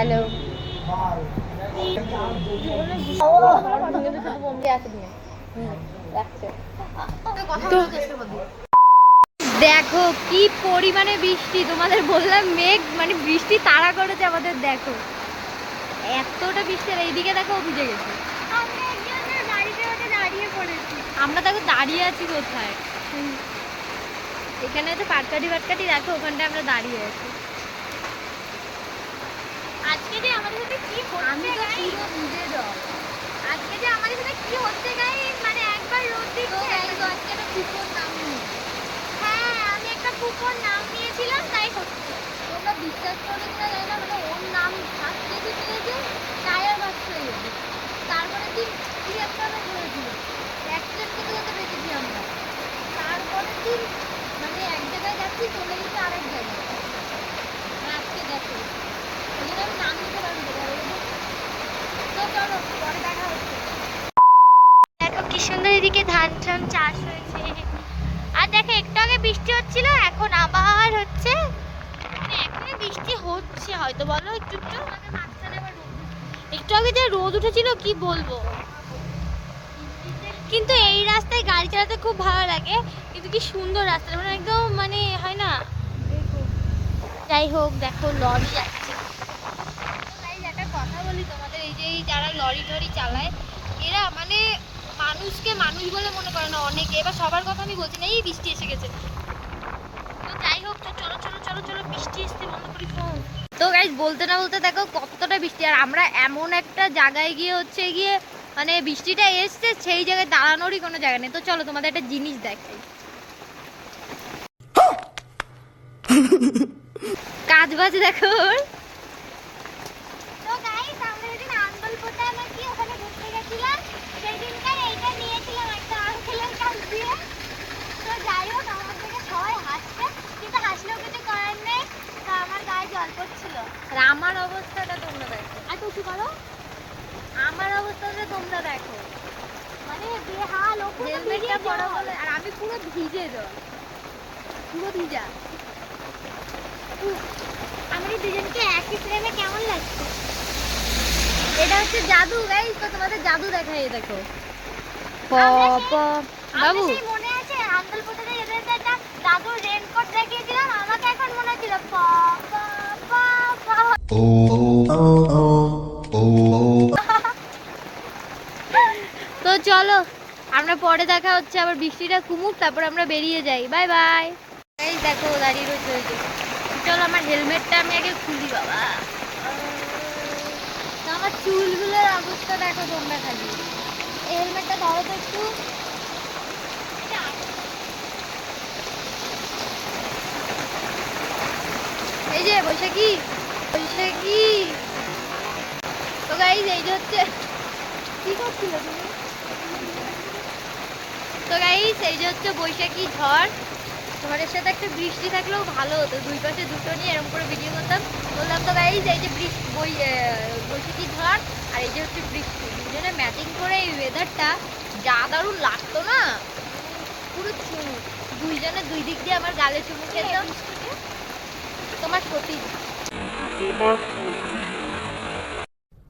Hello. দেখো কি পরিমাণে বৃষ্টি, তোমাদের বললাম মেঘ মানে বৃষ্টি তাড়া করেছে আমাদের। দেখো এতটা বৃষ্টি, আর এইদিকে দেখো ভিজে গেছে। আমরা দেখো দাঁড়িয়ে আছি কোথায়, এখানে তো পাটকাঠি দেখো, ওখানটায় আমরা দাঁড়িয়ে আছি। আজকে যে আমাদের সাথে কি হচ্ছে গাইস, পুরো ভিজে জল। আজকে যে আমাদের সাথে কি হচ্ছে গাইস, মানে একবার রোদ দিচ্ছে গাইস। তো আজকে একটা কুকুর নাম নিয়ে, হ্যাঁ আমি একটা কুকুর নাম নিয়েছিলাম, তাই হচ্ছে। তোমরা বিশ্বাস করবে কিনা জানি না, মানে ওর নাম ভাবতে দিয়েছে টায়ার বাক্স হয়ে গেছে। তারপরে দিন কি একটা হয়েছিল, অ্যাক্সিডেন্ট করতে বেঁচেছি আমরা। তারপরের দিন মানে এক জায়গায় যাচ্ছি, চলে গেছে আরেক জায়গায়। আজকে দেখো আমি নাম নিতে পারবো। তো চলো পরে দেখা হচ্ছে। দেখো কি সুন্দর এদিকে ধান টান চাষ হয়েছে। আর দেখো একটু আগে বৃষ্টি হচ্ছিল, এখন আবার হচ্ছে। মানে এখনো বৃষ্টি হচ্ছে হয়তো, বলো একটু একটু। একটু আগে যে রোদ উঠেছিল কি বলবো। কিন্তু এই রাস্তায় গাড়ি চালাতে খুব ভালো লাগে, কিন্তু কি সুন্দর রাস্তা, মানে একদম মানে হয় না। যাই হোক দেখো লরি যাচ্ছে। একটা কথা বলি তোমাদের, এই যে যারা লরি টরি চালায় এরা মানে মানুষকে মানুষ বলে মনে করে না অনেকে। এবার সবার কথা আমি বলছি না, এই বৃষ্টি এসে গেছে। তো যাই হোক, তো চলো চলো চলো চলো, বৃষ্টি এসছে, বন্ধ করি ফোন। তো গাইস বলতে না বলতে দেখো কতটা বৃষ্টি, আর আমরা এমন একটা জায়গায় গিয়ে মানে বৃষ্টিটা এসছে, সেই জায়গায় দাঁড়ানোরই কোনো জায়গা নেই। তো চলো তোমাদের একটা জিনিস দেখাই। কাজ বাজ দেখো। তো গাইস আমরা যেদিন আন্দলপোতা নাকি ওখানে ঘুরতে গেছিলাম, সেই দিনকার এইটা নিয়েছিলাম একটা আঙ্কেলের কাছ দিয়ে। তো যাই হোক আমার থেকে সবাই হাসছে, কিন্তু হাসলেও কিছু করার নেই। তো আমার গায়ে জল পড়ছিল, আর আমার অবস্থাটা তোমরা দেখো। আর কিছু করো, আমার অবস্থাটা তোমরা দেখো, মানে বেহাল। ও পুরো হেলমেটটা পরা বলে, আর আমি পুরো ভিজে জল, পুরো ভিজা। আমাদের দুজনকে একই ফ্রেমে কেমন লাগছে? এটা হচ্ছে জাদু গাইস। তো তোমাদের জাদু দেখাই, দেখো বাবু মনে আছে আন্দলপোতাতে যেতে একটা দাদুর রেনকোট দেখিয়েছিলাম, আমাকে এখন মনে হচ্ছিল তো চলো আমরা পরে দেখা হচ্ছে, আবার বৃষ্টিটা কমুক তারপর আমরা বেরিয়ে যাই। Bye bye. এই দেখো দাঁড়িয়ে রয়েছে। চলো আমার হেলমেটটা আমি আগে খুলি। বাবা আমার চুলগুলোর অবস্থা দেখো তোমরা খালি। এই হেলমেটটা ধরো তো একটু। এই যে বৈশাখী বৈশাখী। তো গাইস এই যে হচ্ছে, কি করছিলে তুমি? তো গাইস এই যে হচ্ছে বৈশাখী ঝড়। ঝড়ের সাথে একটা বৃষ্টি থাকলেও ভালো হতো, দুই পাশে দুটো নিয়ে এরকম করে ভিডিও করতাম। বললাম তো গাইস এই যে বৈশাখী ঝড় আর এই যে হচ্ছে বৃষ্টি, দুজনে ম্যাচিং করে এই ওয়েদারটা যা দারুণ লাগতো না। পুরো চুমু, দুইজনে দুই দিক দিয়ে আমার গালে চুমু খেতাম। তোমার সতী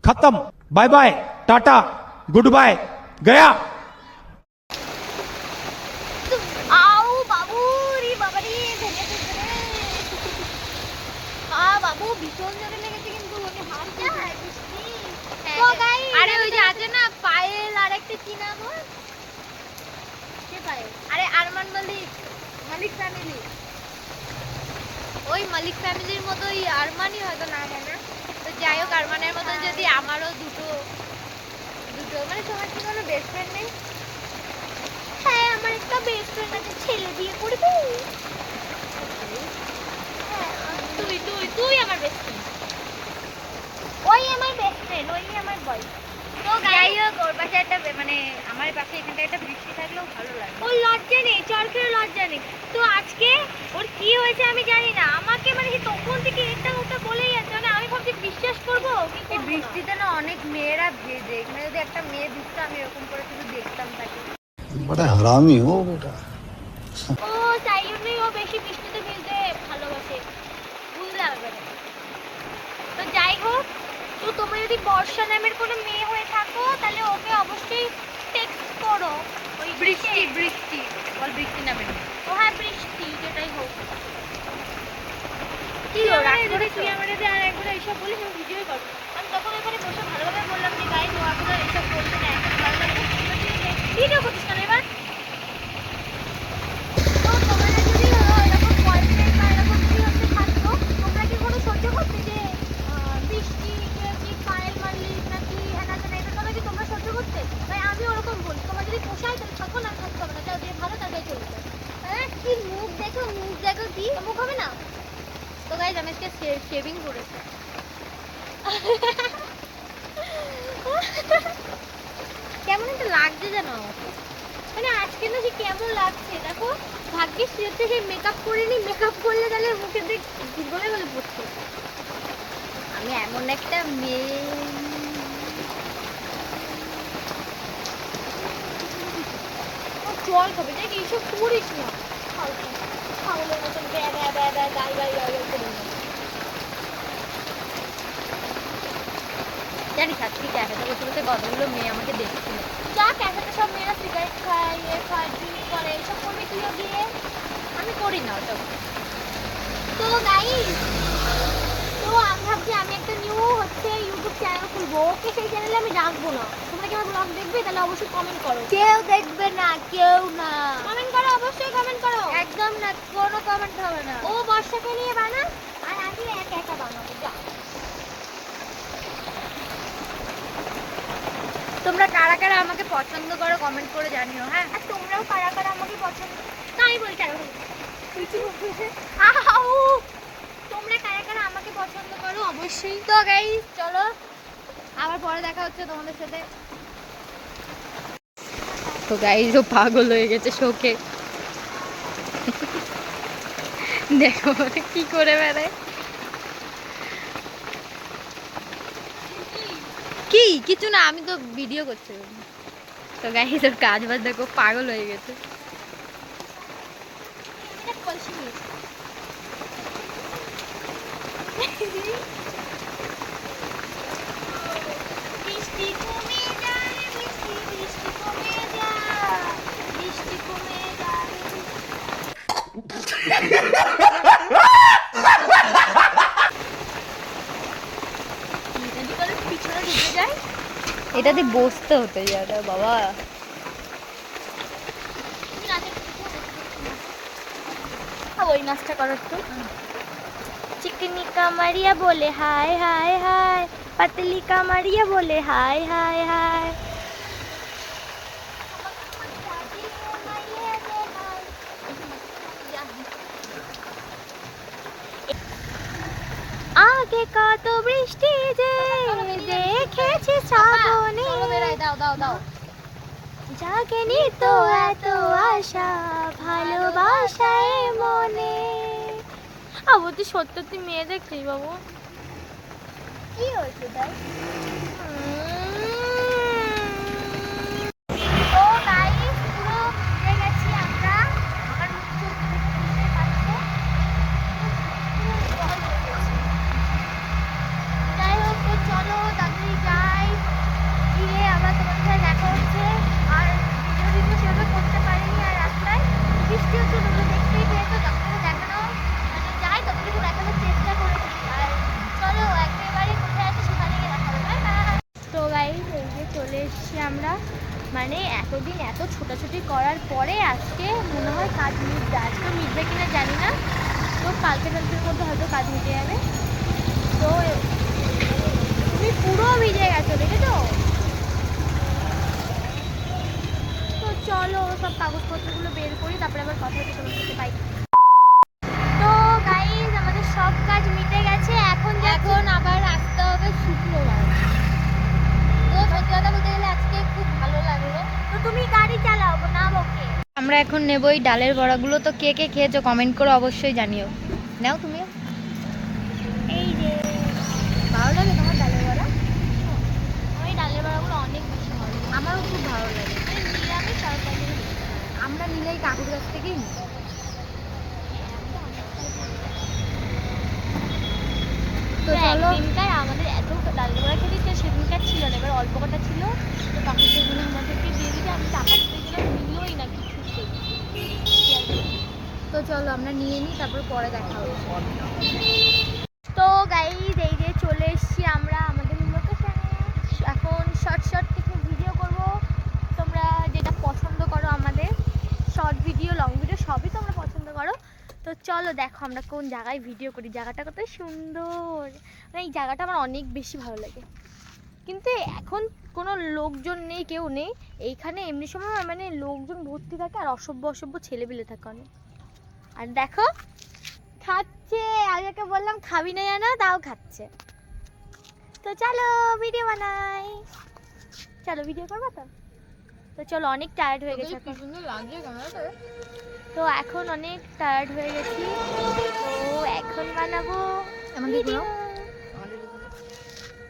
खत्म, बाय बाय, टाटा, गुड बाय, गया। আউ বাবু রে, বাবা রে, বাবু ভীষণ জোরে লেগেছে কিন্তু। আরে ওই যে আছে না পায়েল, আর একটা কি নাম ওর, কে পায়েল? আরে আরমান মালিক, মালিক ফ্যামিলি। ওই মালিক ফ্যামিলির মতোই আরমানই হয়তো নাম না। তো যাই হোক আরমানের মতো যদি আমারও দুটো মানে তোমার কি কোনো বেস্ট ফ্রেন্ড নেই? হ্যাঁ আমার একটা বেস্ট ফ্রেন্ড আছে, ছেলে বিয়ে করবে। তুই তুই তুই আমার বেস্ট ফ্রেন্ড, ওই আমার বেস্ট ফ্রেন্ড, ওই আমার বয়। তো যাই হোক ওর পাশে একটা মানে আমার পাশে এখানটা একটা বৃষ্টি থাকলেও ভালো লাগে। ওর লজ্জা নেই, চরকের লজ্জা নেই। তো আজকে ওর কি হয়েছে আমি জানি না, আমাকে মানে তখন থেকে এটা ওটা বলেই আছে। মানে আমি ভাবছি বিশ্বাস করবো, এই বৃষ্টিতে না অনেক মেয়েরা ভেজে। এখানে যদি একটা মেয়ে ভিজতো আমি এরকম করে শুধু দেখতাম তাকে। बड़ा हरामी हो बेटा। ও তাই জন্যই ও বেশি বৃষ্টিতে ভিজতে ভালোবাসে, বুঝলে হবে। তো যাই হোক তো তোমরা যদি বর্ষা নামের কোনো মেয়ে হয়ে থাকো তাহলে ওকে অবশ্যই টেক্সট করো। ওই বৃষ্টি বৃষ্টি বল, বৃষ্টি নামে না। ও হ্যাঁ বৃষ্টি, যেটাই হোক। কি তুই রাগ আমারে করেছো? তুই আমারে যে আর একবার এইসব বলিস আমি ভিডিওই করবো। আমি তখন এখানে বসে ভালোভাবে বললাম যে গাইজ ও এখন আর এইসব বলবে না, এখন ভালো লাগবে ভিডিও করছিস কেন এবার? তো তোমাদের যদি এরকম বয়ফ্রেন্ড বা এরকম কি হচ্ছে থাকতো, তোমরা কি কোনো সহ্য করতে যে বৃষ্টি কি পায়েল মারলি নাকি হ্যানা তেনা এটার কথা কি তোমরা সহ্য করতে? তাই আমি ওরকম বলি, তোমার যদি পোষায় তাহলে তখন আর থাকতে হবে না, যাও যে ভালো তার গায়ে চলে যাও। হ্যাঁ কি মুখ দেখো কি মুখ হবে না। তো গাইজ আমি আজকে শেভিং করেছি। কেমন একটা লাগছে যেন আমাকে, মানে আজকে না যে কেমন লাগছে দেখো। ভাগ্যিস হচ্ছে সেই মেকআপ করিনি, মেকআপ করলে তাহলে মুখে দেখ গলে গলে পড়তো। আমি এমন একটা মেয়ে। জল খাবে দেখ, এইসব করিস না ফালতু ছাগলের মতন ব্যা ব্যা ব্যা ব্যা গাই গাই গাই গাই করে না। জানি খাচ্ছি ক্যাফেতে বসে বসে কতগুলো মেয়ে আমাকে দেখছিল। যা ক্যাফেতে সব মেয়েরা সিগারেট খায়, খায়, ড্রিঙ্ক করে, এইসব করবে তুইও গিয়ে? আমি করি না ওসব। তো গাইস, তো আমি ভাবছি আমি একটা নিউ ইউটিউব চ্যানেল খুলবো। ওকে সেই চ্যানেলে আমি রাখবো না। তোমরা কি আমার ব্লগ দেখবে? তাহলে অবশ্যই কমেন্ট করো। কেউ দেখবে না, কেউ না। কমেন্ট করো, অবশ্যই কমেন্ট করো। একদম না, কোনো কমেন্ট হবে না। ও বর্ষাকে নিয়ে বানা আর আমি একা একা বানাবো। যা, তোমরা কারা কারা আমাকে পছন্দ করো কমেন্ট করে জানিও। হ্যাঁ, আর তোমরাও কারা কারা আমাকে পছন্দ তাই বলছি আর আউ, তোমরা কারা কারা আমাকে পছন্দ করো অবশ্যই। তো গাইস চলো আবার পরে দেখা হচ্ছে তোমাদের সাথে। তো গাইস ও পাগল হয়ে গেছে শোকে, দেখো কি করে বেড়ায়। কি কিছু না, আমি তো ভিডিও করছি। তো গাইস ওর কাজ বাজ দেখো, পাগল হয়ে গেছে। এটা কলসি নিয়েছি। বৃষ্টি কমে যায়, বৃষ্টি কমে যায়, বৃষ্টি কমে যায়। যদি করে পিছনে ঢুকে যায়। এটাতে বসতে হতে যাবে বাবা। ওই নাচটা করো একটু। চিকনি কামারিয়া বলে হাই হাই হাই, পাতলি কামারিয়া বলে হাই হাই হাই। আগে কত বৃষ্টি যে দেখেছি শ্রাবণে, দাও দাও দাও। জাগেনি তো এত আশা ভালোবাসায় মনে। আবু তুই সত্যি মেয়ে দেখছিস বাবু? কি হয়েছে তাই? তো গাইস পুরো ঘুরে গেছি আমরা। আমার মুখ চোখ দেখতে পাচ্ছ, যাই হোক তো চলো তাড়াতাড়ি যাই, গিয়ে আবার তোমাদের সাথে দেখা হচ্ছে। আর ভিডিও সেভাবে করতে পারিনি, আর রাস্তায় বৃষ্টি হচ্ছে, তোমরা দেখতেই পেয়েছো। যখন দেখানো মানে যাই ততটুকু দেখানোর চেষ্টা করেছি। আর চলো একেবারে কোথায় আছে সেখানে গিয়ে দেখা হবে। তো গাইস এই যে চলে এসেছি আমরা, মানে এতদিন এত ছোটাছুটি করার পরে আজকে মনে হয় কাজ মিটবে। আজকে মিটবে কিনা জানি না, তো কালকে কালকের মধ্যে হয়তো কাজ মিটে যাবে। তো তুমি পুরো ভিজে গেছো দেখেছো? তো চলো সব কাগজপত্রগুলো বের করি, তারপরে আবার কথা হচ্ছে তোমার সাথে। পাই তো গাইজ আমাদের সব কাজ মিটে গেছে। এখন আবার আসতে হবে শুক্রবার। তো সত্যি কথা বলতে গেলে আজকে খুব ভালো লাগলো। তো তুমি গাড়ি চালাও না ওকে? আমরা এখন নেবো এই ডালের বড়াগুলো। তো কে কে খেয়েছো কমেন্ট করে অবশ্যই জানিও। নাও তুমিও। এই যে ভালো লাগে তোমার ডালের বড়া? আমার এই ডালের বড়াগুলো অনেক বেশি ভালো লাগে। আমারও খুব ভালো লাগে। নিরামিষ তরকারি আমরা নিলে এই কাকুর কাছ থেকেই নিই। তো চলো। একদিনকার আমাদের এত ডালের বড়া আমরা নিয়ে নিই, তারপর পরে দেখা হচ্ছে। তো গাইজ এই যে চলে এসেছি আমরা আমাদের লোকেশনে। এখন শর্ট কিছু ভিডিও করব, তোমরা যেটা পছন্দ করো, আমাদের শর্ট ভিডিও লং ভিডিও সবই তোমরা পছন্দ করো। তো চলো দেখো আমরা কোন জায়গায় ভিডিও করি, জায়গাটা কত সুন্দর। মানে এই জায়গাটা আমার অনেক বেশি ভালো লাগে, কিন্তু এখন কোনো লোকজন নেই, কেউ নেই এইখানে। এমনি সময় মানে লোকজন ভর্তি থাকে আর অসভ্য ছেলেপিলে থাকে অনেক। আর দেখো খাচ্ছে, আগেকে বললাম খাবি না জানা, তাও খাচ্ছে। তো চলো ভিডিও বানাই, চলো ভিডিও করবো। তো চলো, অনেক টায়ার্ড হয়ে গেছে এখন। সুন্দর লাগছে ক্যামেরাটা। তো এখন অনেক টায়ার্ড হয়ে গেছি, তো এখন বানাবো আমাদের ভিডিও।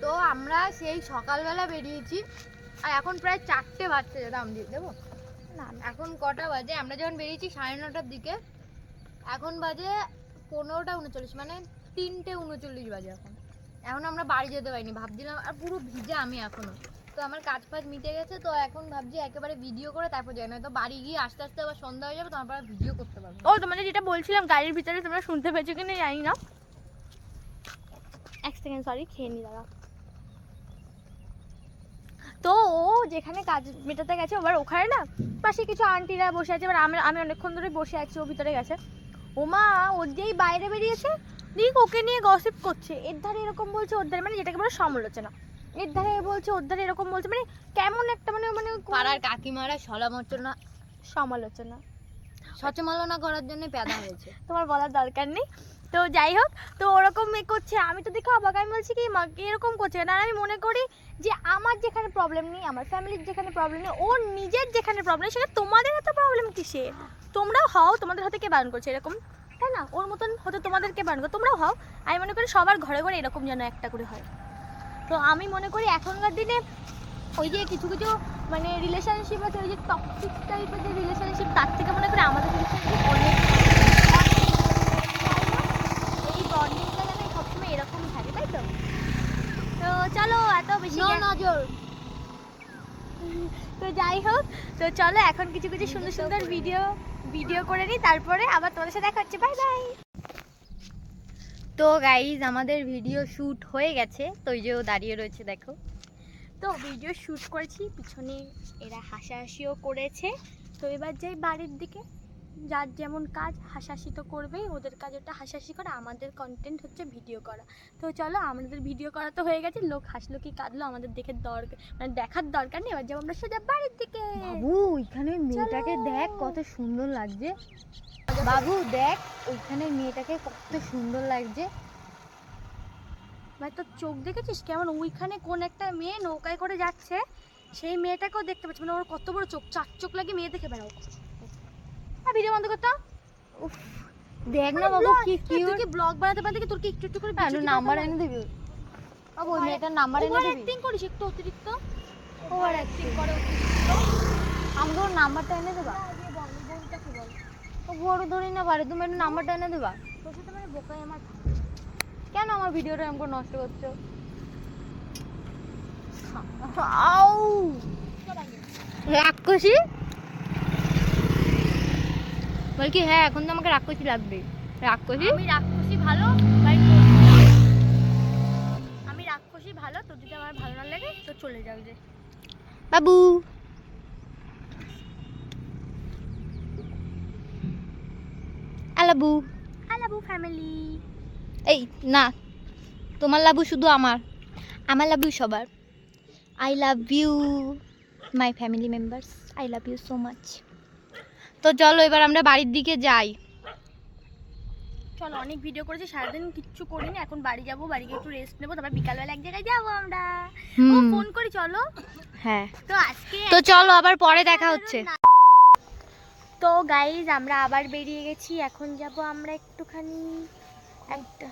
তো আমরা সেই সকালবেলা বেরিয়েছি, আর এখন প্রায় 4টে বাজছে। দাম দিয়ে দেবো না এখন কটা বাজে? আমরা যখন বেরিয়েছি 9:30টার দিকে, এখন বাজে 15:39, মানে 3:39 বাজে এখন। এখন আমরা বাড়ি যেতে পারিনি, ভাবছিলাম, আর পুরো ভিজে আমি এখনো। তো আমার কাজ ফাজ মিটে গেছে, তো এখন ভাবছি একেবারে ভিডিও করে তারপর যাই, না তো বাড়ি গিয়ে আস্তে আস্তে আবার সন্ধ্যা হয়ে যাবে, তারপর আর ভিডিও করতে পারবো না। ও তোমাদের যেটা বলছিলাম গাড়ির ভিতরে, তোমরা শুনতে পেয়েছো কিনা জানি না। এক সেকেন্ড, সরি, খেয়ে নি দাঁড়া। তো ও যেখানে কাজ মেটাতে গেছে, এবার ওখানে না পাশে কিছু আন্টিরা বসে আছে। এবার আমি অনেকক্ষণ ধরে বসে আছি, ও ভিতরে গেছে। ওমা ওর যেই বাইরে বেরিয়েছে, দেখ ওকে নিয়ে গসিপ করছে, এর ধারে এরকম বলছে, ওর ধারে, মানে যেটাকে বলে সমালোচনা। এর ধারে বলছে, ওর ধারে এরকম বলছে, মানে কেমন একটা মানে মানে পাড়ার কাকিমারা সমালোচনা সমালোচনা সচমালনা করার জন্য প্যাদা হয়েছে। তোমার বলার দরকার নেই। তো যাই হোক, তো ওরকম করছে, আমি তো দেখে অবাক। আমি বলছি কি মাকে এরকম করছে না। আমি মনে করি যে আমার যেখানে প্রবলেম নেই, আমার ফ্যামিলির যেখানে প্রবলেম নেই, ওর নিজের যেখানে প্রবলেম, সেখানে তোমাদের এত প্রবলেম কিসে? তোমরাও হও, তোমাদের হাতে কে বারণ করছে এরকম, তাই না? ওর মতন হতে তোমাদের কে বারণ করে? তোমরাও হও। আমি মনে করি সবার ঘরে ঘরে এরকম যেন একটা করে হয়। তো আমি মনে করি এখনকার দিনে ওই যে কিছু কিছু মানে রিলেশনশিপ আছে, ওই যে টক্সিক টাইপের যে রিলেশনশিপ, তার থেকে মনে করি আমাদের রিলেশনশিপ অনেক এই বন্ডিংটা যেন সবসময় এরকমই থাকে, তাই তো? তো চলো, এত বেশি নজর। তো যাই হোক, তো চলো এখন কিছু কিছু সুন্দর সুন্দর ভিডিও করে নিই, তারপরে আবার তোমাদের সাথে দেখা হচ্ছে। Bye bye. তো গাইজ আমাদের ভিডিও শ্যুট হয়ে গেছে, তো ওই যে ও দাঁড়িয়ে রয়েছে দেখো। তো ভিডিও শ্যুট করেছি, পিছনে এরা হাসাহাসিও করেছে। তো এবার যাই বাড়ির দিকে। যার যেমন কাজ, হাসাহাসি তো করবেই, ওদের কাজ ওটা হাসাহাসি করা, আমাদের কন্টেন্ট হচ্ছে ভিডিও করা। তো চলো, আমাদের ভিডিও করা তো হয়ে গেছে, লোক হাসলো কি কাঁদলো আমাদের দেখে দরকার, মানে দেখার দরকার নেই। এবার যাবো আমরা সোজা বাড়ির দিকে। বাবু ওইখানে মেয়েটাকে দেখ কত সুন্দর লাগছে। বাবু দেখ ওইখানে মেয়েটাকে কত সুন্দর লাগছে। ভাই তোর চোখ দেখেছিস কেমন? ওইখানে কোন একটা মেয়ে নৌকায় করে যাচ্ছে, সেই মেয়েটাকেও দেখতে পাচ্ছি। মানে ওর কত বড় চোখ, 4 চোখ লাগে মেয়ে দেখে বেড়াও। হ্যাঁ, ভিডিও বন্ধ করতো। উফ দেখ না বাবু কি কিউট। তুই কি ব্লগ বানাতে বানাতে তোর কি একটু একটু করে একটু নাম্বার এনে দিবি বাবু, ওই মেয়েটার নাম্বার এনে দিবি। অ্যাক্টিং করিস একটু অতিরিক্ত, ওভার অ্যাক্টিং করে অতিরিক্ত। আমাকে ওর নাম্বারটা এনে দেবা। ও বড় ধরি না পারে, তুমি একটু নাম্বারটা এনে দেবা। তোর সাথে মানে বোকাই আমার। কেন আমার ভিডিওটা এরকম করে নষ্ট করছো? রাক্ষসী বল কি? হ্যাঁ এখন তো আমাকে রাক্ষসী লাগবে। রাক্ষসী? আমি রাক্ষসী ভালো, আমি রাক্ষসী ভালো। তোর যদি আমার ভালো না লাগে তো চলে যাও যে। বাবু আলাবু আলাবু ফ্যামিলি। এই না, তোমার লাবু শুধু আমার লাবু সবার। I love you my family members, I love you so much. তো চলো এবার আমরা বাড়ির দিকে যাই। চলো, অনেক ভিডিও করেছি, সারাদিন কিচ্ছু করিনি। এখন বাড়ি যাবো, বাড়ি গিয়ে একটু রেস্ট নেবো, তারপর বিকালবেলা এক জায়গায় যাবো আমরা। ও ফোন করি, চলো। হ্যাঁ তো আজকে তো চলো আবার পরে দেখা হচ্ছে। তো গাইজ আমরা আবার বেরিয়ে গেছি। এখন যাব আমরা একটুখানি একটা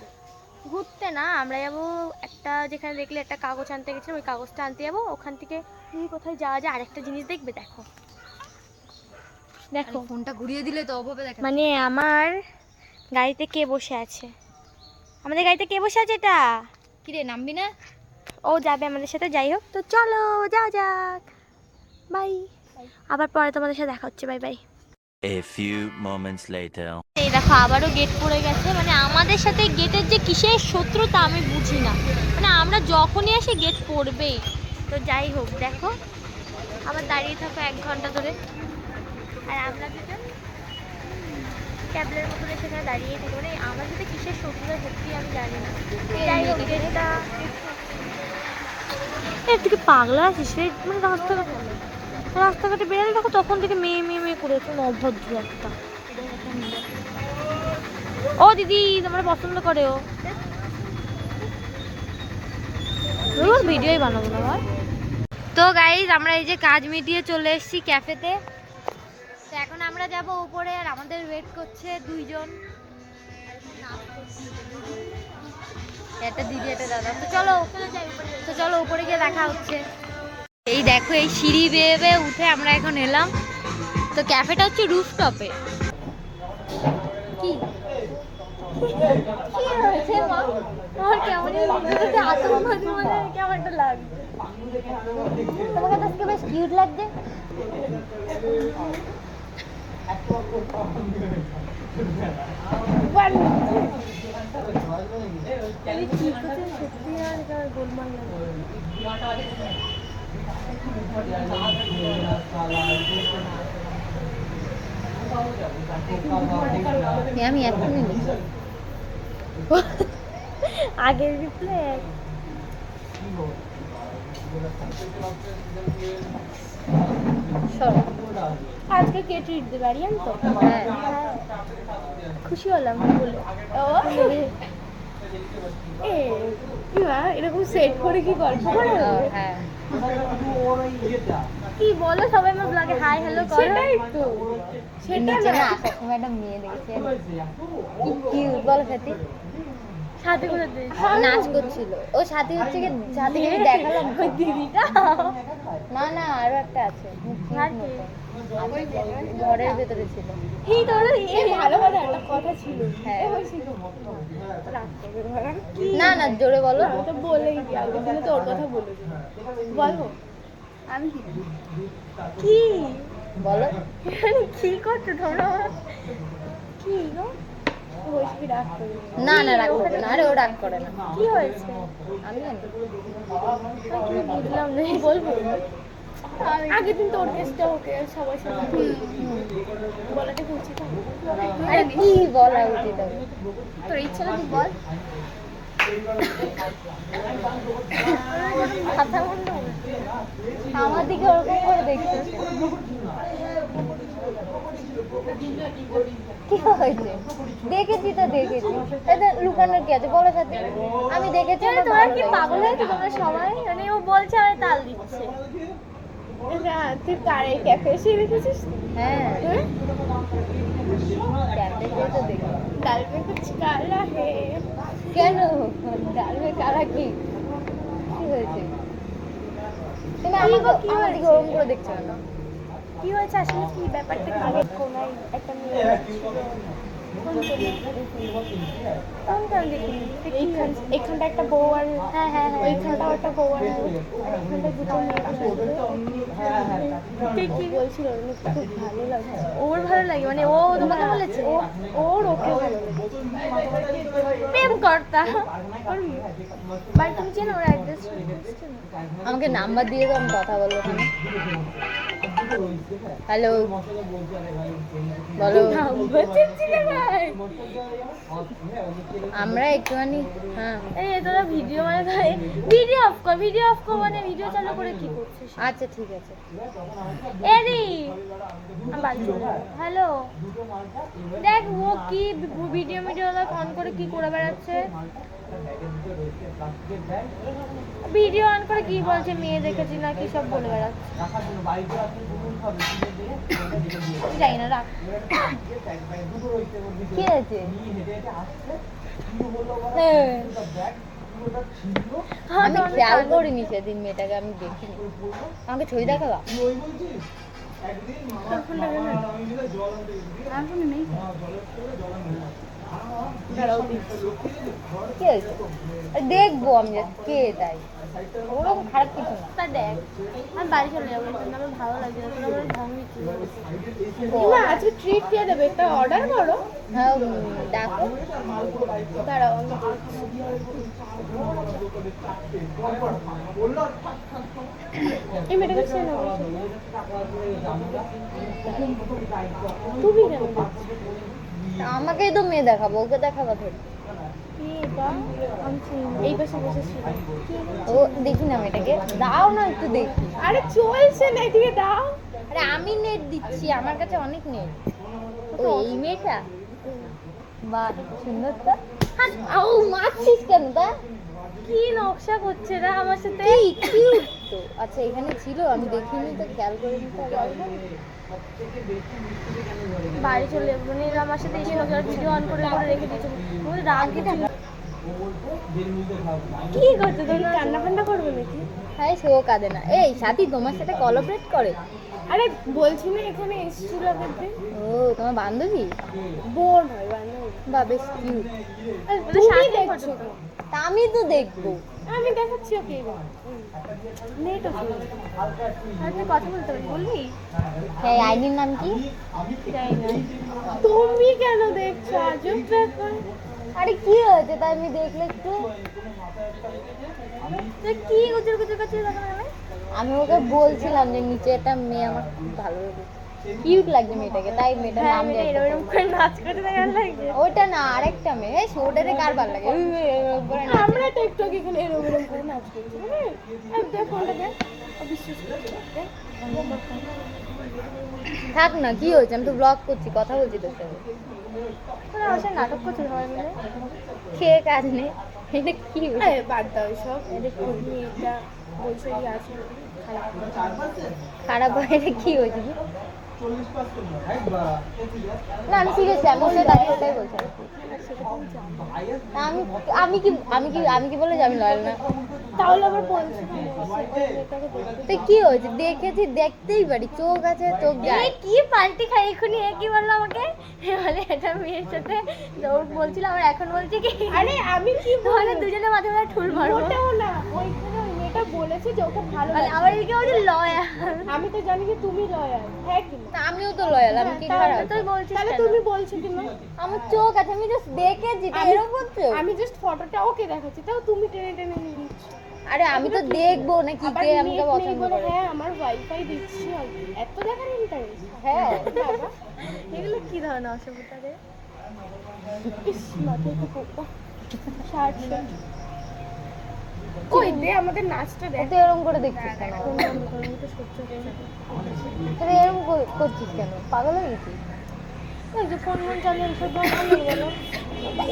ঘুরতে, না আমরা যাবো একটা, যেখানে দেখলে একটা কাগজ আনতে গেছিলাম, ওই কাগজটা আনতে যাবো। ওখান থেকে কোথায় যাওয়া যায়, আরেকটা জিনিস দেখবে। দেখো দেখো, ফোনটা ঘুরিয়ে দিলে তো অভাবে দেখা। মানে আমার গাড়িতে কে বসে আছে, আমাদের গাড়িতে কে বসে আছে এটা? কি রে নামবি না? ও যাবে আমাদের সাথে। যাই হোক, তো চলো যাওয়া যাক। বাই, আবার পরে তোমাদের সাথে দেখা হচ্ছে। Bye bye. A few moments later. এই দেখো আবারও গেট পড়ে গেছে, মানে আমাদের সাথে গেটের যে কিসের শত্রুতা আমি বুঝি না, মানে আমরা যখনই আসি গেট পড়বেই। তো যাই হোক, দেখো আবার দাঁড়িয়ে থাকো 1 ঘন্টা ধরে, আর আমরা দুজন ট্যাবলের মতো সেখানে দাঁড়িয়ে থাকি, মানে আমার সাথে কিসের শত্রুতা সত্যি আমি জানি না। যাই হোক, গেটটা এর থেকে পাগলা আছিস রে, মানে রাস্তাঘাটে বেরোলে দেখো তখন থেকে মেয়ে মেয়ে মেয়ে করেছে, অভদ্র একটা। ও দিদি তোমরা পছন্দ করে, ও ভিডিওই বানাবো না ভাই। তো গাইজ আমরা এই যে কাজ মিটিয়ে চলে এসেছি ক্যাফেতে। তো এখন আমরা যাব উপরে, আর আমাদের ওয়েট করছে 2 জন, একটা দিদি একটা দাদা। তো চলো উপরে গিয়ে দেখা হচ্ছে। এই দেখো এই সিঁড়ি বেয়ে বেয়ে উঠে আমরা এখন এলাম। তো ক্যাফেটা হচ্ছে রুফটপে। কি হয়েছে মা? আমার কেমনই আতঙ্কবাদী মনে কেমনটা লাগছে। তোমাকে তো আজকে বেশ কিউট লাগছে। আমি এখনই আগের রিপ্লে আজকে কে ট্রিট দেবে আরিয়ান তো? হ্যাঁ খুশি হলাম বলে। এরকম সেট করে কি গল্প করে? হ্যাঁ কি বলো, সবাই আমার ব্লগে হাই হ্যালো করো। সেটাই তো, সেটা না। সবসময় একটা মেয়ে দেখেছি কি কিউট, বলো সাথী সাথে করে নাচ করছিল। ও সাথী হচ্ছে কি, সাথীকে দেখালাম ওই দিদিটা। না না আরো একটা আছে, ঘরের ভেতরে ছিল। এই তোর ভালো ভালো একটা কথা ছিল। হ্যাঁ না না জোরে বলো। তো বলেই দি, আগে দিলে তো ওর কথা বলে দি। বলো আমি কি বলো, কি করছো তোমরা? কি গো না না রাগ করে না। আরে ও রাগ করে না। কি হয়েছে আমি জানি, বুঝলাম না। বলবো আগের দিন তোর কেসটা ওকে সবার সাথে বলাটা উচিত। আরে কি বলা উচিত, তোর ইচ্ছা তুই বল। আমার দিকে ওরকম করে দেখছে। কি হয়েছে? দেখেছি তো দেখেছি, এটা লুকানোর কি আছে বলো সাথে? আমি দেখেছি। তোমার কি পাগল হয়েছে তোমরা সবাই? মানে ও বলছে আমি তাল দিচ্ছে। তুই কারে ক্যাফে এসে দেখেছিস? হ্যাঁ ক্যাফে তো দেখি। ডাল মে কুছ কালা হে। কেন ডাল মে কালা কি হয়েছে? তুমি আমাকে ওরকম করে দেখছো না? কি হয়েছে আসলে, কি ব্যাপারটা? আগে কোনায় একটা মেয়ে এখানটা একটা বউ, আর হ্যাঁ হ্যাঁ ওইখানটাও একটা বউ, আর এখানটা দুটো মেয়ে কি বলছিল খুব ভালো লাগছে। ওর ভালো লাগে মানে ও তোমাকে বলেছে? ওর ওকে ভালো লাগে, প্রেম কর্তা। ওর বাড়ি তুমি চেনো? ওর অ্যাড্রেস আমাকে নাম্বার দিয়ে দাও, আমি কথা বলবো। হ্যালো বলো। আমরা একটুখানি হ্যাঁ এই তোরা ভিডিও মানে ভিডিও অফ কর, ভিডিও অফ কর, মানে ভিডিও চালু করে কি করছিস? আচ্ছা ঠিক আছে। এরি হ্যালো দেখ ও কি ভিডিও অন করে কি করে বেড়াচ্ছে, ভিডিও অন করে কি বলছে, মেয়ে দেখেছি না কি সব বলে বেড়াচ্ছে। যাই না রাখ। কি আছে? আমি খেয়াল করিনি সেদিন মেয়েটাকে, আমি দেখিনি। আমাকে ছবি দেখাবা? কি হয়েছে দেখবো আমি কে, তাই ওরকম খারাপ কিছু না। মুখটা দেখ। আমি বাড়ি চলে যাবো, কিন্তু আমার ভালো লাগছে না, তোর আমার ঢং নিচ্ছিস। না আজকে ট্রিট কে দেবে, একটা অর্ডার করো। হ্যাঁ দেখো, দাঁড়াও আমি এই মেয়েটাকে চেনো? তুমি কেন আমাকেই তো মেয়ে দেখাবো, ওকে দেখাবো তো। আমি চিনি না। এই পাশে বসেছি। ও দেখি না মেয়েটাকে, দাও না একটু দেখি। আরে চলছে না, এদিকে দাও। আরে আমি নেট দিচ্ছি, আমার কাছে অনেক নেট। ও এই মেয়েটা, বাহ সুন্দর তো। ও মারছিস কেন তা? কি নকশা করছে না আমার সাথে? কি কিউট তো। আচ্ছা এখানে ছিল, আমি দেখিনি তো, খেয়াল করিনি তো। বাড়ি চলে যাবো, মানে এরা আমার সাথে এসে নকশা ভিডিও অন করে করে রেখে দিয়েছে। আমার রাগ ছিল। কি করছো তুমি? কান্না ফান্না করবে নাকি? হ্যাঁ সেও কাঁদে না। এই সাথী তোমার সাথে কোলাবরেট করে? আরে বলছি না এখানে এসেছিল দেখতে। ও তোমার বান্ধবী? বোন হয় বান্ধবী। বা বেশ কিউট। তুমি দেখছো? তা আমি তো দেখবো। আমি দেখাচ্ছি ওকে। নেট আছে। আরে কথা বলতে পারি, বলবি? হ্যাঁ আইডির নাম কি? জানি না। তুমি কেন দেখছো? আজব ব্যাপার। আরে কি হয়েছে তাই আমি দেখলে একটু। তুই কি গুজর গুজর করছিস তখন? আমি ওকে বলছিলাম যে নিচে একটা মেয়ে আমার খুব ভালো লেগেছে, কিউট লাগছে মেয়েটাকে, তাই মেয়েটার নাম হ্যাঁ, জানি। এরকম করে নাচ করতে কেমন লাগছে? ওইটা না, আরেকটা মেয়ে। এই শোটারে কার ভালো লাগে? এরকম করে নাচে। আমরা টিকটক এখানে এরকম এরকম করে নাচ করছি, হ্যাঁ? আর দেখ ফোনটা দেখ। অবিশ্বাস করছি না, দেখ। থাক না, কি হয়েছে? আমি তো ব্লগ করছি, কথা বলছি তোর সাথে। তোরা আমার সাথে নাটক করছিস সবাই মিলে? খেয়ে কাজ নেই, এটা কি হয়েছে? আরে বাদ দাও এসব। এদের মেয়েটা বলছে কি আছে খারাপ। খারাপ হয়, এটা কি হয়েছে কি? না আমি সিরিয়াসলি, আমি ওকে দাঁড়িয়ে ওটাই বলছি। আমি আমি কি আমি কি আমি কি বলে যে আমি লয়াল না? তাহলে আবার বলছি কি? তো কি হয়েছে? দেখেছি, দেখতেই পারি, চোখ আছে, চোখ যায়। কি পাল্টি খাই এখনই? কি বললো আমাকে? বলে এটা মেয়ের সাথে দৌড় বলছিল, আবার এখন বলছে কি? আরে আমি কি বলে দুজনে মাঝে মাঝে ঠুল মারবো। ওটাও না, ওইখানে ওই মেয়েটা বলেছে যে ওকে ভালো লাগে। আবার এদিকে বলছে লয়াল। আমি তো জানি যে তুমি লয়াল, হ্যাঁ কি না? তা আমিও তো লয়াল, আমি কি খারাপ? তুই বলছিস তাহলে তুমি বলছো কি না? আমার চোখ আছে, আমি জাস্ট দেখেছি, তো এরকম করছো? আমি জাস্ট ফটোটা ওকে দেখাচ্ছি, তাও তুমি টেনে টেনে নিয়ে দিচ্ছ। আরে আমি তো দেখবো না কি কে আমাকে পছন্দ করে। হ্যাঁ আমার ওয়াইফাই দিচ্ছি, এত দেখার ইন্টারেস্ট। হ্যাঁ এগুলো কি ধরনের অসভ্যতা রে? ইস মাথায় তো পোকা। শার্ট কই দে আমাদের নাচটা দেখ। তুই এরকম করে দেখছিস কেন? তুই এরকম করছিস কেন? পাগল হয়ে গেছিস? এই যে ফোন মন চালিয়ে এইসব বন্ধ হয়ে গেল।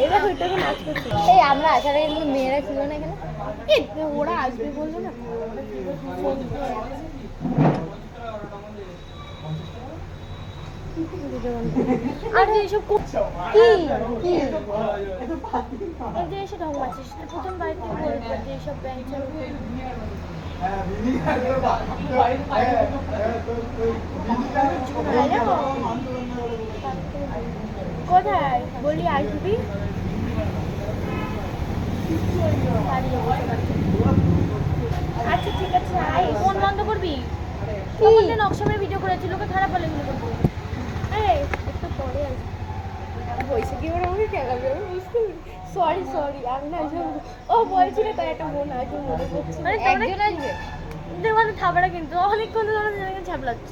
এরা হইতে নাচ করছে। এই আমরা আসার আগে কিন্তু মেয়েরা ছিল না এখানে? এই ওরা আসবে বললো না। আর যে এসব কি কি এই যে এসে ঢং মারছিস, প্রথম বাড়িতে বলবো যে এসব ব্যাংক কোথায় বলি আসবি? আচ্ছা ঠিক আছে আয়। ফোন বন্ধ করবি? তখন যে নকশামের ভিডিও করেছিল, ওকে খারাপ বলে এগুলো করবো। এই একটু পরে আসবি। বলছে কি ওরা আমাকে কেলাবে, আমি বুঝতে সরি সরি আমি না ও বলছিল তাই একটা মন আছে মনে করছি। মানে একজন আসবে? দেখো থাবড়া কিন্তু অনেকক্ষণ ধরে ঝাপলাচ্ছ।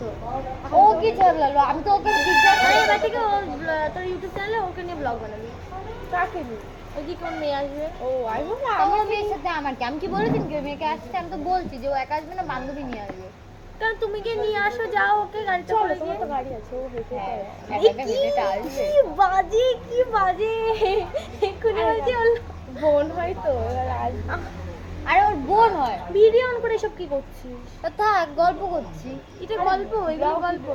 ও কি চালালো? আমি তো ওকে জিজ্ঞাসা আরে এবার থেকে তোর ইউটিউব চ্যানেলে ওকে নিয়ে ব্লগ বানাবি। কাকে নিয়ে? ওই কি কোন মেয়ে আসবে? ও আসবে না, আমার মেয়ের সাথে আমার কি? আমি কি বলেছি কি ওই মেয়েকে আসছে? আমি তো বলছি যে ও একা আসবে না, বান্ধবী নিয়ে আসবে। কারণ তুমি কি নিয়ে আসো, যাও ওকে গাড়িতে করে গিয়ে। তো গাড়ি আছে, ও হেঁটে একা হেঁটেটা আসবে? কি বাজে কি বাজে এক্ষুনি বলছি ওর বোন হয় তো এবার আসবে। আরে ওর বোন হয়। ভিডিও অন করে সব কি করছিস? তা থাক, গল্প করছি। এটা গল্প, এগুলো গল্প।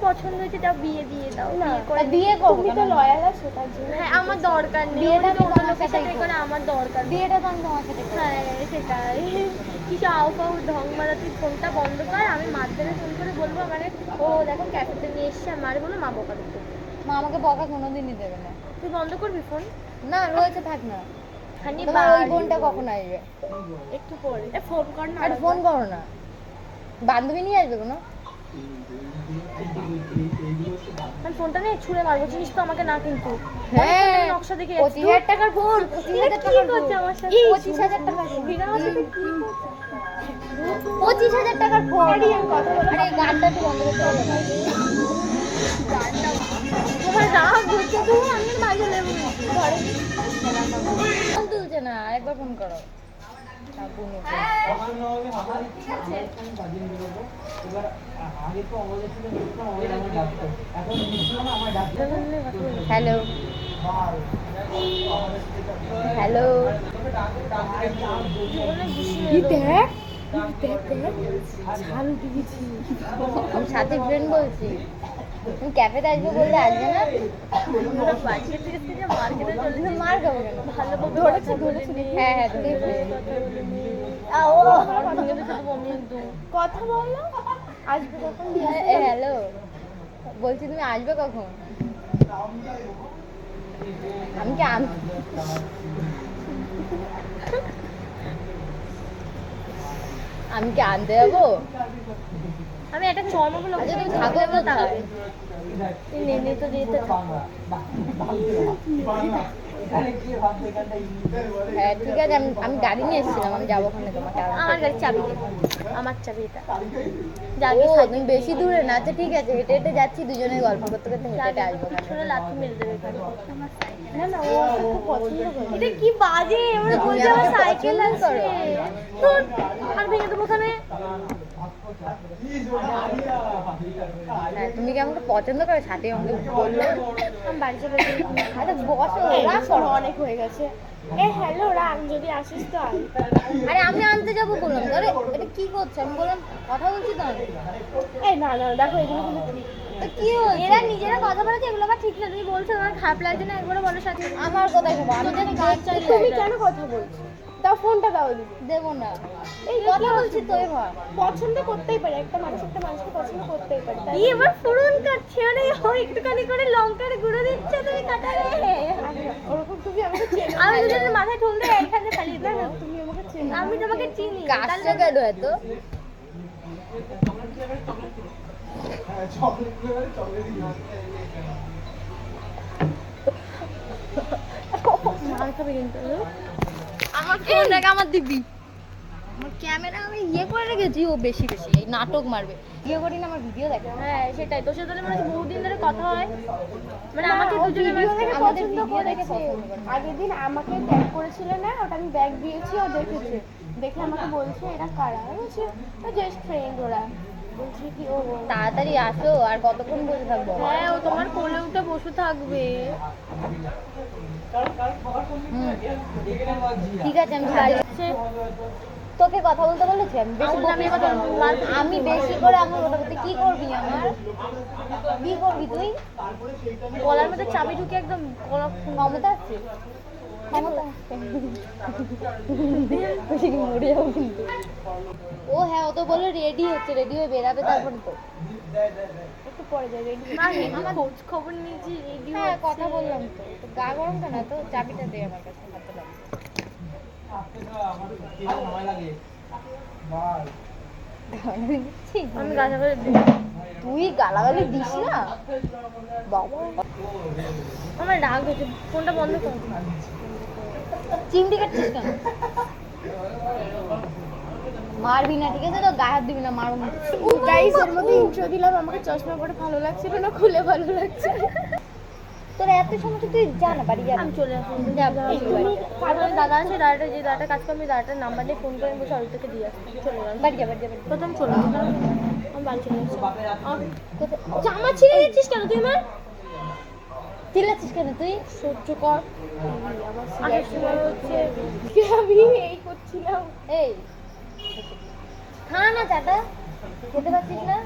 পছন্দ হয়েছে তাও বিয়ে দিয়ে দাও। না বিয়ে করে বিয়ে করবো তুমি তো লয়াল আছো তার জন্য। হ্যাঁ আমার দরকার নেই, বিয়েটা বিয়েটা আমি অন্য তোমার লোকের সাথেই সাথে করে আমার দরকার নেই। বিয়েটা তো আমি তোমার সাথে করবো। হ্যাঁ সেটাই। কিছু আউফাউ ঢং মারা, তুই ফোনটা বন্ধ কর। আমি মাঝখানে ফোন করে বলবো মানে ও দেখো ক্যাফেতে নিয়ে এসছে, আর মারে বলবো মা বকা দিতে। মা আমাকে বকা কোনোদিনই দেবে না। তুই বন্ধ করবি ফোন? না রয়েছে, থাক না। খানি তোমার ওই বোনটা কখন আসবে? একটু পরে ফোন কর না আর ফোন করো না, বান্ধবী নিয়ে আসবে কোনো? আমি ফোনটা নিয়ে ছুঁড়ে মারবো, চিনিস তো আমাকে না কিন্তু। হ্যাঁ, নকশা দেখে 25,000 টাকার ফোন, 25,000 টাকার ফোন, আমার সাথে 25,000 টাকার ফোন, বিনা আমার সাথে কি 25,000 টাকার ফোন। আরে এই গানটা একটু বন্ধ করতে হবে না? তোমার রাগ হচ্ছে তো আমি মাঝে লেবু ঘরে ফোন তুলছে না, আরেকবার ফোন করো। হ্যালো হ্যালো, আমি সাথে ফ্রেন্ড বলছি, তুমি ক্যাফেতে আসবে বললে আসবে না? মার খাবো কেন? হ্যাঁ হ্যাঁ ধরেছি। কথা বলো আসবে কখন হ্যালো, বলছি তুমি আসবে কখন? আমি কি আমি কি আনতে যাবো? আমি একটা চমক লোক আচ্ছা তুমি থাকো কোথায়? নেনে তো দিতে হ্যাঁ ঠিক আছে, আমি গাড়ি নিয়ে এসেছিলাম, আমি যাবো ওখানে তোমাকে আমার গাড়ির চাবি দে, আমার চাবি এটা ও তুমি বেশি দূরে না? আচ্ছা ঠিক আছে, হেঁটে হেঁটে যাচ্ছি, দুজনে গল্প করতে করতে হেঁটে হেঁটে আসবো। শুনে লাথি মেরে দেবে এখানে। না না ও খুব পছন্দ করে। এটা কি বাজে, আমরা বলছি আমার সাইকেল আছে তো আর ভেঙে দেবো ওখানে। হ্যাঁ তুমি কি আমাকে পছন্দ করো? সাথে আমাকে বললো। আমি বাড়ি চলে যাই। আরে বসো, রাগ সর করো। অনেক হয়ে গেছে। হ্যালো রাম, যদি আসিস তো আয়। আরে আমি আনতে যাবো বললাম তো। আরে এটা কি করছে? আমি বললাম কথা বলছি তো আমি। না না দেখো এগুলো কিন্তু ঠিক। তো কি হয়েছে? এরা নিজেরা কথা বলেছে, এগুলো আবার ঠিক না। তুমি বলছো আমার খারাপ লাগছে না, একবারও বলো সাথে। আমার কথাই শোনো, আমি জানি গান চাইলে তুমি কেন কথা বলছো? দাও ফোনটা দাও দিদি। দেবো না। এই কথা বলছি তো এবার। পছন্দ করতেই পারে, একটা মানুষ একটা মানুষকে পছন্দ করতেই পারে। এই এবার ফোড়ন কাটছে, মানে ও একটুখানি করে লঙ্কার গুঁড়ো দিচ্ছে, তুমি কাটালে ওরকম তুমি আমাকে চেনো। আমি যদি মাথায় ঠুল দেই এইখানে খালি না, তুমি আমাকে চেনো। আমি তোমাকে চিনি। কাশছে কেন এত? মার খাবে কিন্তু। আমার ফোনটাকে আমার দিবি। আমার ক্যামেরা আমি ইয়ে করে রেখেছি, ও বেশি বেশি এই নাটক মারবে। ইয়ে করি না, আমার ভিডিও দেখে। হ্যাঁ সেটাই, তোর সাথে মানে বহুদিন ধরে কথা হয়, মানে আমাকে দুজনে আমাদের ভিডিও দেখে পছন্দ করে। আগের দিন আমাকে ট্যাগ করেছিল না, ওটা আমি ব্যাগ দিয়েছি, ও দেখেছে, দেখে আমাকে বলছে এরা কারা। আমি বলছি জাস্ট ফ্রেন্ড ওরা। বলছি কি ও তাড়াতাড়ি আসো, আর কতক্ষণ বসে থাকবো? হ্যাঁ ও তোমার কোলে উঠে বসে থাকবে। হুম। ঠিক আছে আমি ছাড়ছি। তোকে কথা বলতে বলেছি? আমি বেশি আমি বেশি করে আমার ওটা বলতে কি করবি? আমার কি করবি তুই? গলার মধ্যে চাবি ঢুকে একদম গলা ক্ষমতা আছে, ক্ষমতা আছে। বেশি কি মরে যাবো কিন্তু। ও হ্যাঁ, ও তো বললো রেডি হচ্ছে, রেডি হয়ে বেরাবে তারপরে তো। একটু পরে যাই রেডি। আমার খোঁজ খবর নিয়েছি রেডি। হ্যাঁ কথা বললাম তো। তো গা গরম কেন? তো চাবিটা দে আমার কাছে, হাতে লাগবে। আমি গাছা করে তুই গালাগালি দিস না বাবা। আমার রাগ হচ্ছে, ফোনটা বন্ধ কর। চিমটি কাটছিস কেন? মারবি না ঠিক আছে? তো গায়ে হাত দিবি না, মারবো না। গাইস এর মধ্যে ইন্ট্রো দিলাম, আমাকে চশমা পরে ভালো লাগছিল না খুলে ভালো লাগছে। তোর এত সমস্যা, তুই যা না বাড়ি যা। আমি চলে আসবো। যা এই তুমি কারণ দাদা আছে, দাদাটা যে দাদাটা কাজ করে, আমি দাদাটার নাম্বার নিয়ে ফোন করে বসে অরিত্রকে দিয়ে আসবো। চলে যাবো বাড়ি যা, বাড়ি যা, বাড়ি যা। প্রথম চলে যাবো। আমি বাড়ি চলে যাচ্ছি। জামা ছিঁড়ে দিচ্ছিস কেন তুই আমার? চিল্লাচ্ছিস কেন তুই? সহ্য কর। আসার সময় হচ্ছে আমি এই করছিলাম। এই খা না চাটা, খেতে পারছিস না?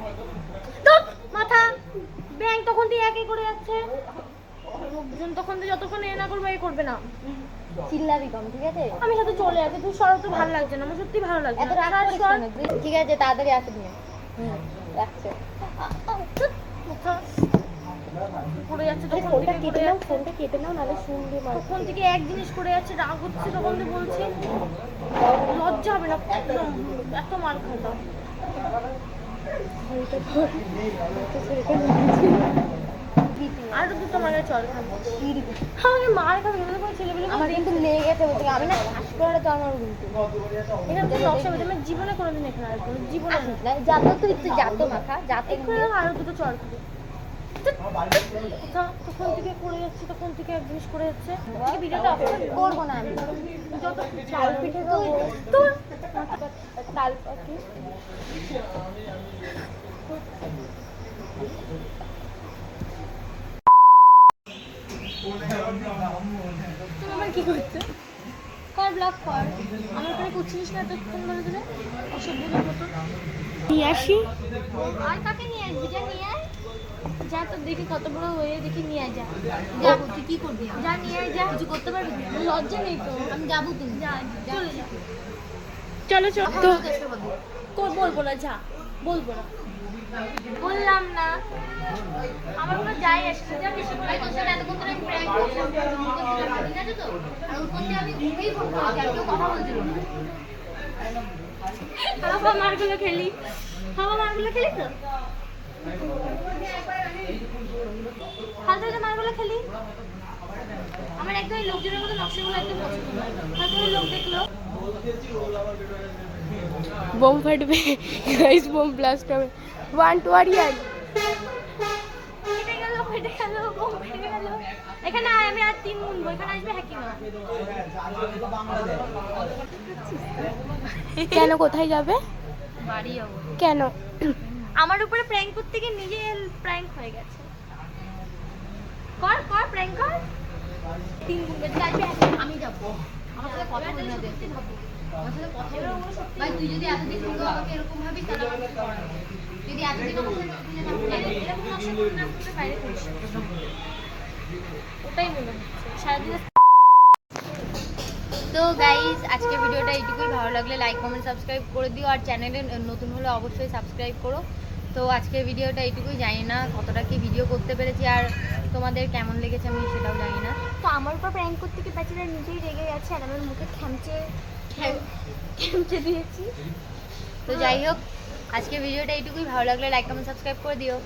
তোর মাথা ব্যাং তখন দিয়ে একই করে যাচ্ছে, লোকজন তখন দিয়ে যতক্ষণ এ না করবে এ করবে না। চিল্লাবি কম ঠিক আছে? আমি সাথে চলে যাচ্ছি, তুই সরব তো ভালো লাগছে না, আমার সত্যি ভালো লাগছে এত রাগ করিস কেন তুই? ঠিক আছে তাড়াতাড়ি আসবি। রাখছে। করে যাচ্ছে, আরে তখন ফোনটা থেকে কেটে করে নাও, যাচ্ছে, ফোনটা কেটে নাও, নাহলে শুনবে মা। তখন থেকে এক জিনিস করে যাচ্ছে, রাগ হচ্ছে, তখন থেকে বলছি লজ্জা হবে না এত মার খাতাম। আর দুটো মানে চল খাবো, আমাকে মার খাবে ছেলেগুলো আমার কিন্তু লেগে গেছে বলতে, আমি না শ্বাস করাটা তো আমার কিন্তু এখানে তো নকশা বেঁধে আমি জীবনে কোনোদিন এখানে আসবো না, জীবনে না। যাতো, তুই একটু যাতো মাখা, যাতো এক্ষুনি আরো দুটো চল খাবো। তখন থেকে করে যাচ্ছে, তখন থেকে এক জিনিস করে যাচ্ছে, ভিডিওটা অফ করে দিও। করবো না আমি। যত চাল পিঠে খাবো, তোর তাল পাখি। তুমি আমার কি করছো? কর ব্লগ কর, আমার ওখানে কুচিনিস না এতক্ষণ ধরে ধরে অসভ্যদের মতো। নিয়ে আসি, আর কাকে নিয়ে আসবি? যা নিয়ে আয়, যা তোর দেখি কত বড় হয়ে দেখি নিয়ে আয়, যা যাবো, তুই কি করবি? যা নিয়ে আয়, যা। কিছু করতে পারবি না? লজ্জা নেই তো, আমি যাবো, তুমি যা চলে যা। চলো চলো তো, বলবো না, যা বলবো না, বললাম না। আমার কোনো যাই আসছে, যা বেশি করে তোর সাথে এতক্ষণ ধরে প্র্যাঙ্ক করছি, ঠিক আছে তো? আর ওর মধ্যে আমি ঘুমেই ফোন করেছি, আর কেউ কথা বলছিল না। হাওয়া মারগুলো খেলি, হাওয়া মারগুলো খেলি তো, হালকা হালকা মারগুলো খেলি। আমার একদম এই লোকজনের মতো নকশাগুলো একদম পছন্দ নয়, হয়তো ওই লোক দেখলো बम फटবে गाइस, बम ब्लास्ट হবে। 1 2 ইয়ার কেটে গেল, ফেটে গেল, বোম ফেটে গেল। এখানে আয়, আমি আর 3 গুনবো, এখানে আসবে হ্যাকিমা। কেন, কোথায় যাবে? বাড়ি যাবো। কেন? আমার উপরে প্র্যাঙ্ক করতে গিয়ে নিজে প্র্যাঙ্ক হয়ে গেছে। কর কর প্র্যাঙ্ক কর, 3 গুনবে, আসবে হ্যাকিমা, আমি যাবো। আমার সাথে কথা বলবি না, দেখতে থাকো। আমার সাথে কথা বলবি না। ভাই, তুই যদি এতদিন থেকে আমাকে এরকম ভাবিস, তাহলে আমার কিছু করার নেই। যদি এতদিন আমার সাথে তুই যদি আমাকে এরকম নকশা করে না করলে বাইরে করিস না। ওটাই মনে হচ্ছে সারাদিন। তো গাইস, আজকে ভিডিওটা এইটুকুই। ভালো লাগলে লাইক কমেন্ট সাবস্ক্রাইব করে দিও, আর চ্যানেলে নতুন হলে অবশ্যই সাবস্ক্রাইব করো। তো আজকের ভিডিওটা এইটুকুই। জানি না কতটা কি ভিডিও করতে পেরেছি, আর তোমাদের কেমন লেগেছে আমি সেটাও জানি না। তো আমার উপর প্র্যাঙ্ক করতে গিয়ে বেচারা নিজেই রেগে গেছে, আর আমার মুখে খেমচে দিয়েছি। তো যাই হোক, আজকে ভিডিওটা এইটুকুই। ভালো লাগলে লাইক কমেন্ট সাবস্ক্রাইব করে দিও।